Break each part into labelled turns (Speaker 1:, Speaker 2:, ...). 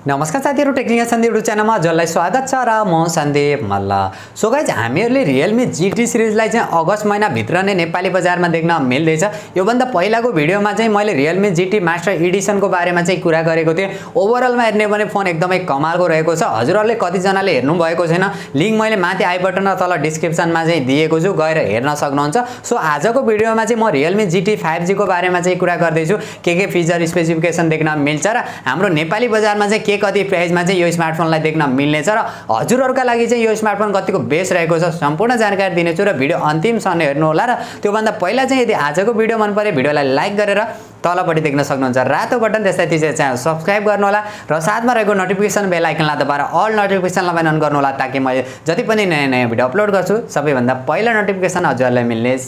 Speaker 1: नमस्कार साथीहरु, टेक्निकल सन्दीप च्यानलमा हजुरलाई स्वागत छ र म सन्दीप मल्ल। सो गाइज, हामीहरुले Realme GT सिरिजलाई चाहिँ अगस्त महिना भित्र नै नेपाली बजारमा देख्न मिल्दैछ। यो भन्दा पहिलाको भिडियोमा चाहिँ मैले Realme GT मास्टर एडिसन को बारेमा चाहिँ कुरा गरेको थिएँ। ओभरअलमा हेर्ने भने फोन एकदमै कमालको रहेको छ। हजुरहरुले कति जनाले हेर्नु भएको छैन, लिंक मैले माथि आई बटन र तल डिस्क्रिप्सनमा चाहिँ दिएको छु, गएर हेर्न सक्नुहुन्छ। सो आजको भिडियोमा चाहिँ म Realme GT 5G को बारेमा चाहिँ कुरा गर्दै छु। के फिचर स्पेसिफिकेसन देख्न मिल्छ र हाम्रो नेपाली बजारमा चाहिँ के कति प्राइसमा चाहिँ यो स्मार्टफोनलाई देख्न मिल्ने छ र हजुरहरुका लागि चाहिँ यो स्मार्टफोन कतिको बेस्ट रहेको छ सम्पूर्ण जानकारी दिनेछु र भिडियो अन्तिमसम्म हेर्नु होला। र त्यो भन्दा पहिला चाहिँ यदि आजको भिडियो मन परे भिडियोलाई लाइक गरेर तलपट्टि देख्न सक्नुहुन्छ रातो बटन, त्यसलाई थिचेर च्यानल सब्स्क्राइब गर्नु होला र साथमा रहेको नोटिफिकेसन बेल आइकनलाई दबाएर अल नोटिफिकेसनलाई अन गर्नु होला, ताकि मैले जति पनि नयाँ भिडियो अपलोड गर्छु सबैभन्दा पहिला नोटिफिकेसन हजुरलाई मिल्नेछ।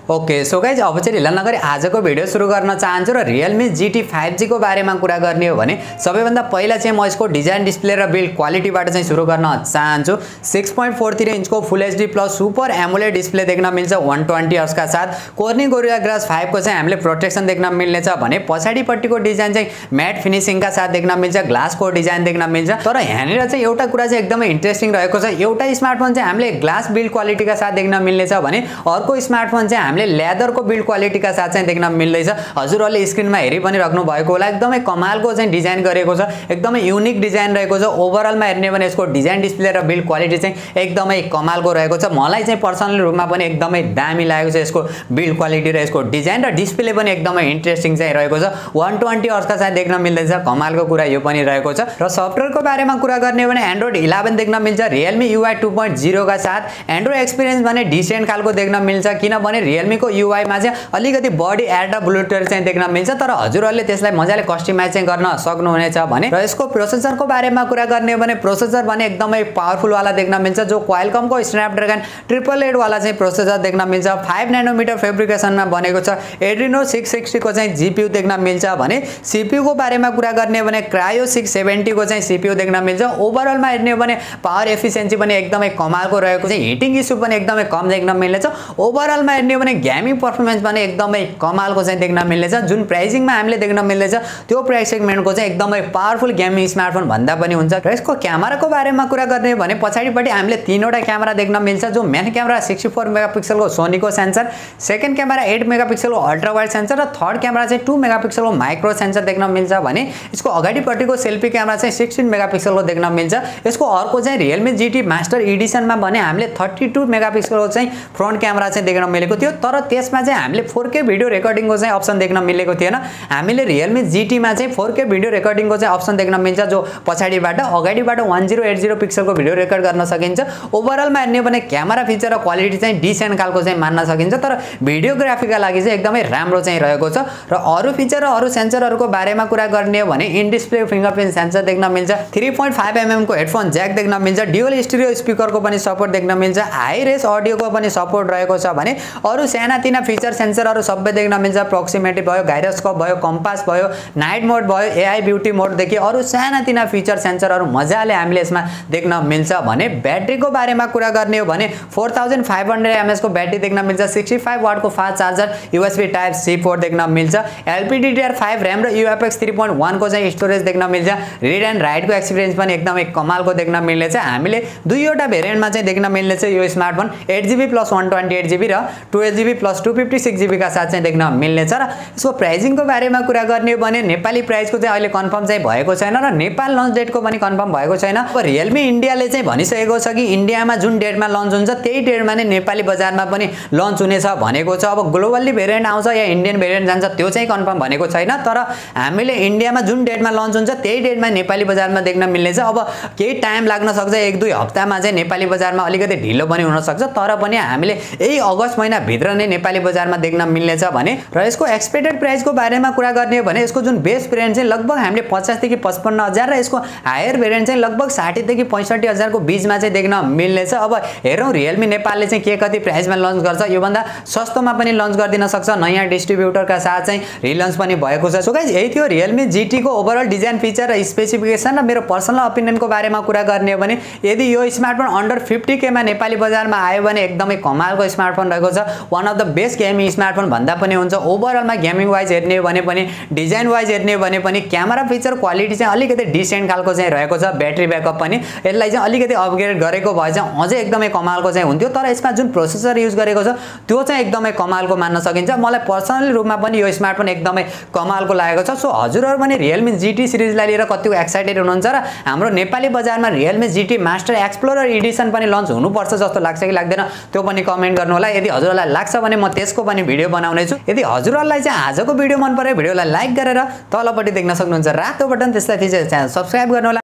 Speaker 1: ओके, सो गाइज, अब चाहिँ ढिला नगरी आजको भिडियो सुरु गर्न चाहन्छु र Realme GT 5G को बारेमा कुरा गर्ने हो भने सबैभन्दा पहिला चाहिँ म यसको डिजाइन, डिस्प्ले र बिल्ड क्वालिटीबाट चाहिँ सुरु गर्न चाहन्छु। 6.43 इन्चको full HD plus super AMOLED display देख्न मिल्छ 120 हर्ट्ज का साथ। कोर्निङ गोरिल्ला ग्लास 5 को चाहिँ हामीले प्रोटेक्सन देख्न मिल्नेछ भने पछाडिपट्टिको डिजाइन चाहिँ म्याट फिनिशिङ का साथ देख्न मिल्छ, ग्लासको डिजाइन देख्न मिल्छ। तर यहाँनिर चाहिँ एउटा कुरा चाहिँ एकदमै इन्ट्रेस्टिङ रहेको छ। एउटा स्मार्टफोन चाहिँ हामीले ग्लास बिल्ड क्वालिटीका साथ देख्न मिल्नेछ भने अर्को स्मार्टफोन चाहिँ लेदर को बिल्ड क्वालिटी का साथ चाहिँ देख्न मिल्दैछ। हजुरहरुले स्क्रिनमा हेरि पनि राख्नु भएको होला, एकदमै कमालको चाहिँ डिजाइन गरेको छ, एकदमै युनिक डिजाइन रहेको छ। ओभरअलमा हेर्ने भने यसको डिजाइन, डिस्प्ले र बिल्ड क्वालिटी चाहिँ एकदमै कमालको रहेको छ। मलाई चाहिँ पर्सनली रूपमा पनि एकदमै दामी लागेको छ यसको बिल्ड क्वालिटी र यसको डिजाइन र डिस्प्ले पनि एकदमै इन्ट्रेस्टिङ चाहिँ रहेको छ। 120 हर्ट्ज का साथ देख्न मिल्दैछ, कमालको कुरा यो पनि रहेको छ। र सफ्टवेयरको बारेमा कुरा गर्ने हो भने एन्ड्रोइड 11 देख्न मिल्छ Realme UI 2.0 का साथ। एन्ड्रोइड एक्सपिरियन्स भने डिसेन्ट खालको देख्न मिल्छ, किनभने Realme को UI मा चाहिँ अलिकति बडी एड र ब्लुटुथ चाहिँ देख्न मिल्छ, तर हजुरहरुले त्यसलाई मजाले कस्टमाइज चाहिँ गर्न सक्नुहुनेछ भने। र यसको प्रोसेसरको बारेमा कुरा गर्ने हो भने प्रोसेसर भने एकदमै पावरफुल वाला देख्न मिल्छ, जो Qualcomm को स्न्यापड्रैगन 888 वाला चाहिँ प्रोसेसर देख्न मिल्छ। 5 नैनोमिटर फेब्रिकेसनमा बनेको छ। Adreno 660 को चाहिँ GPU देख्न मिल्छ भने CPU को बारेमा कुरा गर्ने हो भने Cryo 670 को चाहिँ CPU देख्न मिल्छ। ओभरअलमा हेर्ने हो भने पावर एफिसिएन्सी पनि एकदमै कमालको रहेको छ, हिटिङ इस्यु पनि एकदमै कम देख्न मिल्नेछ। ओभरअलमा हेर्ने हो भने गेमिङ परफर्मेन्स पनि एकदमै कमालको चाहिँ देख्न मिल्नेछ। जुन प्राइसिङमा हामीले देख्न मिल्दैछ त्यो प्राइस सेगमेन्टको चाहिँ एकदमै पावरफुल गेमिङ स्मार्टफोन भन्दा पनि हुन्छ। र यसको क्यामेराको बारेमा कुरा गर्ने हो भने पछाडिपट्टि हामीले तीनवटा क्यामेरा देख्न मिल्छ, जो मेन क्यामेरा 64 मेगापिक्सलको सोनीको सेन्सर, सेकेन्ड क्यामेरा 8 मेगापिक्सलको अल्ट्रा वाइड सेन्सर र थर्ड क्यामेरा चाहिँ 2 मेगापिक्सलको माइक्रो सेन्सर देख्न मिल्छ भने यसको अगाडिपट्टिको सेल्फी क्यामेरा चाहिँ 16 मेगापिक्सलको देख्न मिल्छ। यसको अर्को चाहिँ Realme GT मास्टर एडिसनमा भने हामीले 32 मेगापिक्सलको चाहिँ फ्रन्ट क्यामेरा चाहिँ देख्न मिलेको थियो, तर त्यसमा चाहिँ हामीले 4K भिडियो रेकर्डिङको चाहिँ अप्सन देख्न मिलेको थिएन। हामीले Realme GT मा चाहिँ 4K भिडियो रेकर्डिङको चाहिँ अप्सन देख्न मिल्छ, जो पछाडिबाट अगाडिबाट 1080 पिक्सलको भिडियो रेकर्ड गर्न सकिन्छ। ओभरअलमा हेर्ने भने क्यामेरा फिचर र क्वालिटी चाहिँ डिसेन्ट खालको चाहिँ मान्न सकिन्छ, तर भिडियोग्राफीका लागि चाहिँ एकदमै राम्रो चाहिँ रहेको छ। र अरु फिचर र अरु सेन्सरहरुको बारेमा कुरा गर्ने हो भने इन डिस्प्ले फिंगरप्रिन्ट सेन्सर देख्न मिल्छ, 3.5 mm को हेडफोन ज्याक देख्न मिल्छ, ड्युअल स्टिरियो स्पिकरको पनि सपोर्ट देख्न मिल्छ, हाई रेस अडियोको पनि सपोर्ट रहेको छ भने अरु सानातिना फिचर सेन्सरहरु सबै देख्न मिल्छ। प्रोक्सिमिटी भयो, गाइरोस्कोप भयो, कम्पास भयो, नाइट मोड भयो, एआई ब्युटी मोड देखि अरु सानातिना फिचर सेन्सरहरु मजाले हामीले यसमा देख्न मिल्छ भने ब्याट्रीको बारेमा कुरा गर्ने हो भने 4500 mAh को ब्याट्री देख्न मिल्छ, 65 वाट को fast charger, USB type C port देख्न मिल्छ, LPDDR5 RAM र UFS 3.1 को चाहिँ स्टोरेज देख्न मिल्छ। रिड एन्ड राइट को एक्सपिरियन्स पनि एकदमै कमालको देख्न मिल्नेछ। हामीले दुईवटा भेरिएन्टमा चाहिँ देख्न मिल्नेछ यो स्मार्टफोन, 8GB प्लस 128GB र 12GB प्लस 256GB का साथ चाहिँ देख्न मिल्नेछ। र यसको प्राइसिङको बारेमा कुरा गर्ने हो भने नेपाली प्राइसको चाहिँ अहिले कन्फर्म चाहिँ भएको छैन र नेपाल लन्च डेटको पनि कन्फर्म भएको छैन। अब Realme इन्डियाले चाहिँ भनिसकेको छ कि इन्डियामा जुन डेटमा लन्च हुन्छ त्यही डेटमा नै नेपाली बजारमा पनि लन्च हुनेछ भनेको छ। अब ग्लोबली भेरिएन्ट आउँछ या इन्डियन भेरिएन्ट जान्छ त्यो चाहिँ कन्फर्म भनेको छैन, तर हामीले इन्डियामा जुन डेटमा लन्च हुन्छ त्यही डेटमा नेपाली बजारमा देख्न मिल्नेछ। अब केही टाइम लाग्न सक्छ, 1-2 हप्तामा चाहिँ नेपाली बजारमा अलिकति ढिलो पनि हुन सक्छ, तर पनि हामीले यही अगस्त महिना भित्र नै नेपाली बजारमा देख्न मिल्नेछ भने। र यसको एक्सपेक्टेड प्राइसको बारेमा कुरा गर्ने हो भने यसको जुन बेस भेरिएन्ट चाहिँ लगभग हामीले 50 देखि 55 हजार र यसको हायर भेरिएन्ट चाहिँ लगभग 60 देखि 65 हजार को बीचमा चाहिँ देख्न मिल्नेछ। अब हेरौं Realme नेपालले चाहिँ के कति प्राइसमा लन्च गर्छ, यो भन्दा सस्तोमा पनि लन्च गर्दिन सक्छ, नयाँ डिस्ट्रिब्युटरका साथ चाहिँ रिलन्च पनि भएको छ। सो गाइस, यही थियो Realme GT को ओभरअल डिजाइन, फिचर र स्पेसिफिकेसन र मेरो पर्सनल ओपिनियनको बारेमा कुरा गर्ने हो भने यदि यो स्मार्टफोन अन्डर 50K मा नेपाली बजारमा आयो भने एकदमै कमालको स्मार्टफोन रहेको छ। One of the best gaming smartphone भन्दा पनि हुन्छ। ओभरअलमा गेमिङ वाइज हेर्ने हो भने पनि, डिजाइन वाइज हेर्ने हो भने पनि, क्यामेरा फिचर क्वालिटी चाहिँ अलिकति डिसेन्ट खालको चाहिँ रहेको छ। ब्याट्री ब्याकअप पनि यसलाई चाहिँ अलिकति अपग्रेड गरेको भए चाहिँ अझै एकदमै कमालको चाहिँ हुन्थ्यो। तर यसमा जुन प्रोसेसर युज गरेको छ त्यो चाहिँ एकदमै कमालको मान्न सकिन्छ। मलाई पर्सनली रूपमा पनि यो स्मार्टफोन एकदमै कमालको लागेको छ। सो हजुरहरु पनि Realme GT सिरिजलाई लिएर कतिको एक्साइटेड हुनुहुन्छ र हाम्रो नेपाली बजारमा Realme GT master explorer Edison पनि लन्च हुनुपर्छ जस्तो लाग्छ कि लाग्दैन त्यो पनि कमेन्ट गर्नु होला। यदि हजुरहरुलाई लाग्छ भने म त्यसको पनि भिडियो बनाउने छु। यदि हजुरहरुलाई चाहिँ आजको भिडियो मन पर्यो भिडियोलाई लाइक गरेर तलपट्टि देख्न सक्नुहुन्छ रातो बटन, त्यसलाई थिचेर च्यानल सब्स्क्राइब गर्नु होला।